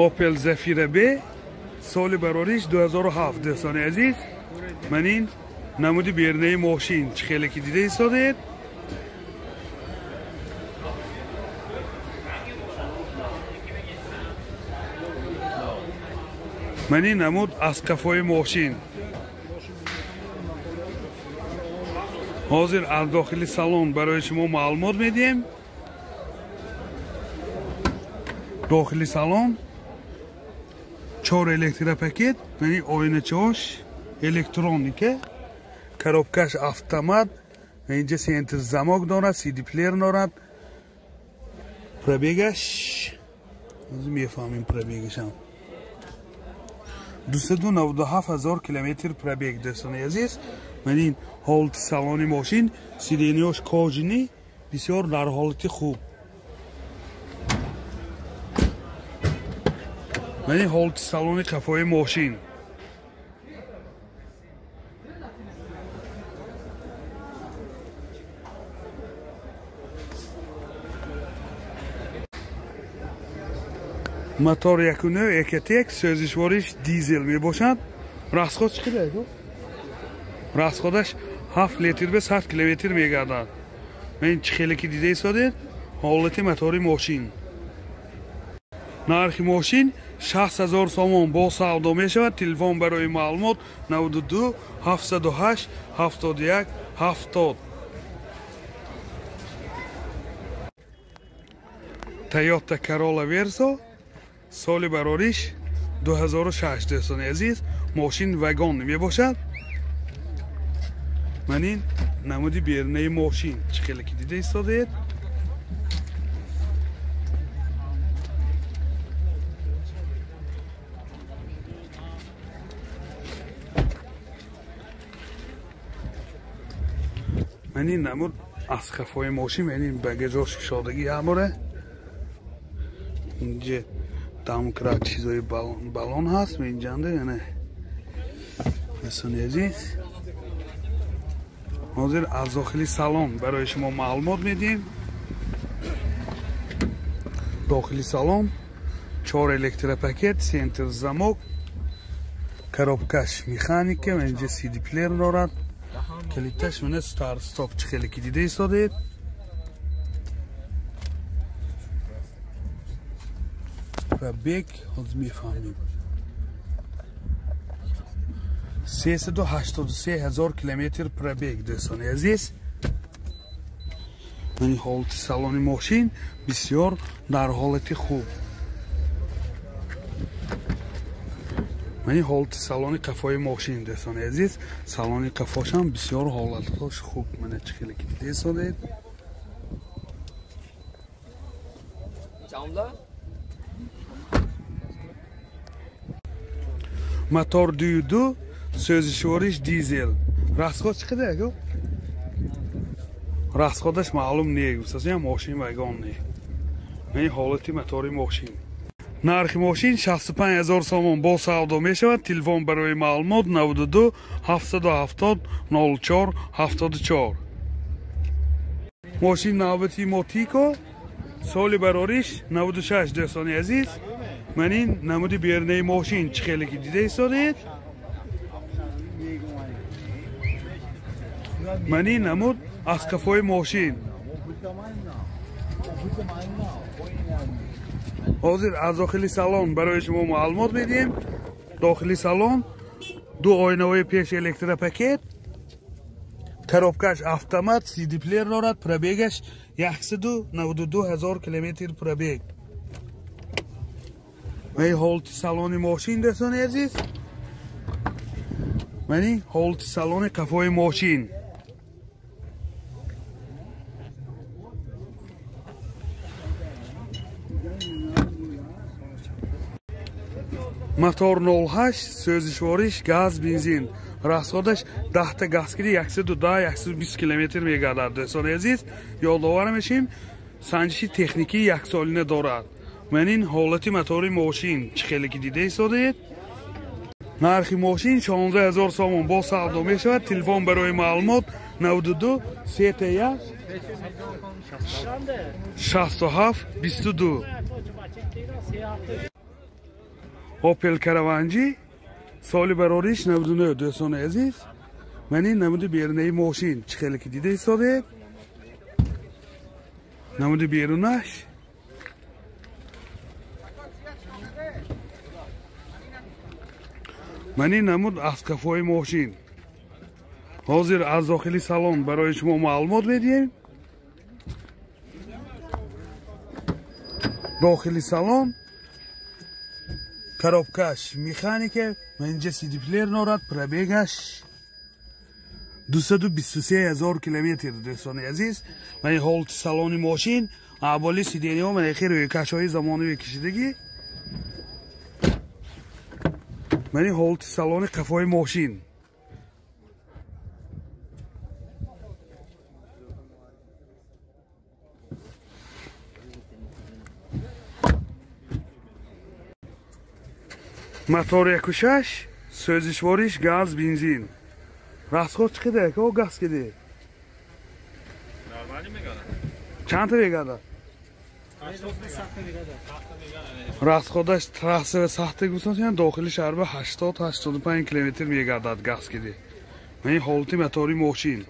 Opel Zafira B سال برارش 2007 دوستان عزیز. من این نمود بیرنه ماشین چه خیلی که دیده ایستادید. من این نمود از کفای ماشین. حاضر از داخل سالن برای شما معلومات میدیم. داخل سالن 4 الکتریک پاکت، یعنی آینه چاش الکترونیکه، коробкаш автомат، اینجا سنتر زماک دارد، سی دی پلیر دارد. پرابیگش میفهمیم پرابیگش هم 297,000 کیلومتر پرابیگ دوستان عزیز. من این حالت سالن ماشین سیدینیاش کاجینی بسیار در حالت خوب. من این حالت سالن کفای ماشین. мотор 1.1 سوزشوارش دیزل می باشد. расход چقدر؟ расходش 7 لیتر به 100 کیلومتر می گردد. این چه خیلی که دیده ایستاده حالت موتور ماشین. نرخ ماشین 60,000 سوم با سودا می شود. تلفن برای معلومات 92 708 71 70. تویوتا کرولا ورسو سال برارش 2006 دوستان عزیز. ماشین واگن می باشد. من این نمودی بیرنه ماشین چه خیلی که دیده ایستاده. من این نمود از خفای ماشین. من این بگجاش شادگی هماره. اینجا دموکرات چیزای بالون هست. من اینجا انده یعنی دوستان عزیز حاضر از داخل سالن برای شما معلومات میدیم. داخل سالن 4 الکتریک پاکت، سنتر زماک، коробкаш مکانیکه و اینجا سی دی پلیر دارد. کلیدش من استارت استاپ چه خیلی که دیده ایستاده. و بیگ از میفهمیم 383,000 کیلومتر پرابیگ دوستان عزیز. این حالت سالن ماشین بسیار در حالت خوب. این حالت سالن کفای ماشین دوستان عزیز. سالن کفاش هم بسیار حالتش خوب. من چه خیلی که دیده ایستاده. мотор 2.2 سوزشوارش دیزل. расход چقدر گو؟ расходش معلوم نیست. اصلا ماشین واگن نیست. این حالت موتور ماشین. نرخ ماشین 65,000 سوم با سودا می شود. تلفن برای معلومات 92 770 04 74. ماشین نوبتی موتیکو سال برارش 96 دوستان عزیز. من این نمودی بیرنه ماشین چه خیلی که دیده ایستادید. من این نمود از کفای ماشین. حاضر از داخل سالن برای شما معلومات میدیم. داخل سالن 2 آینه پیش الکتریک پاکت، коробкаш автомат، سی دی پلیر دارد. پرابیگش 192,000 کیلومتر پرابیگ. این حالت سالن ماشین دوستان عزیز. من این حالت سالن کفای ماشین. мотор 08 سوزشوارش گاز بنزین. расходش 10 تا گازگیری 110-120 کیلومتر میگردد دوستان عزیز. یادآور میشیم سنجش تکنیکی 1 سالانه دارد. من این حالت موتور ماشین چه خیلی که دیده ایستادید. نرخ ماشین 16,000 سوم با سودا می شود. تلفن برای معلومات 92 31 67 22. Opel Karavanji سال براریش 99 دوستان عزیز. من این نمود بیرونی ماشین چخیلی که دیده ایستاده. نمود بیرونش من این نمود از کفای ماشین. حاضر از داخلی سالن برای شما معلومات بدیم. داخلی سالن коробкаш механика من اینجا سی دی پلیر نارد پرابیگش 223,000 کیلومتر دوستان عزیز. من این حالت سالن ماشین اولی سیدینی ها من خیلی روی کشهای زمانی کشیدگی. من این حالت سالن قفای ماشین موتور 1.6 سوزشواریش گاز بنزین راسخود چقدر که او گاز کده نورمالی میگاده چند تا میگاده راسخودش تراسه و سخته گوستان داخلی شهر به 80-85 کیلومتر میگادد گاز کده. من این حالتی موتوری ماشین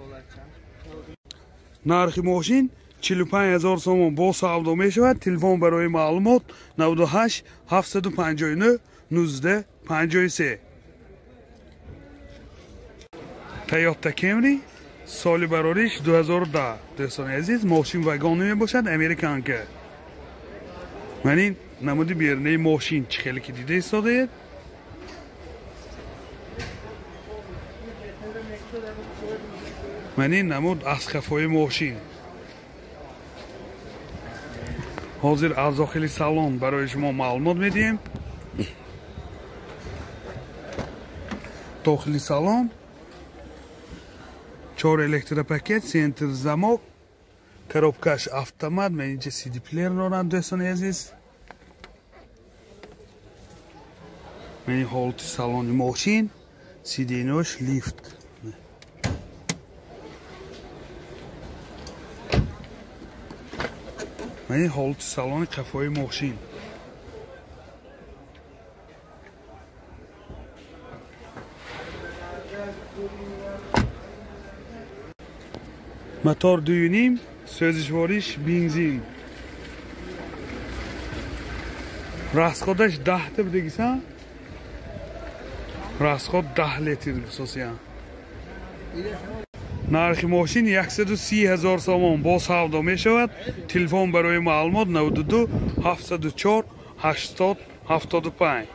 نرخی ماشین 45,000 سوم با سودا می شود. تلفن برای معلومات 98 759 19 53. تویوتا کمری سال براریش 2010 دوستان عزیز. ماشین واگن می باشد امریکن که. من این نمود بیرونی ماشین چخیلی که دیده ایستاده. من این نمود از کفای ماشین. حاضر از داخلی سالن برای شما معلومات میدیم. داخلی سالن 4 الکتروپاکت سنتر زماک коробкаш автомат. من اینجا سی دی پلیر دارم دوستان عزیز. من این حالت سالن ماشین سی دی نوش لیفت. من این حالت سالن قفای ماشین موتور 2.5 سوزشواریش بنزین راسخودش 10 تا بگیسن راسخود 10 لیتر بسازیم. نرخ ماشین 130,000 سوم با سودا می شود. تلفن برای معلومات 92 704 80 75.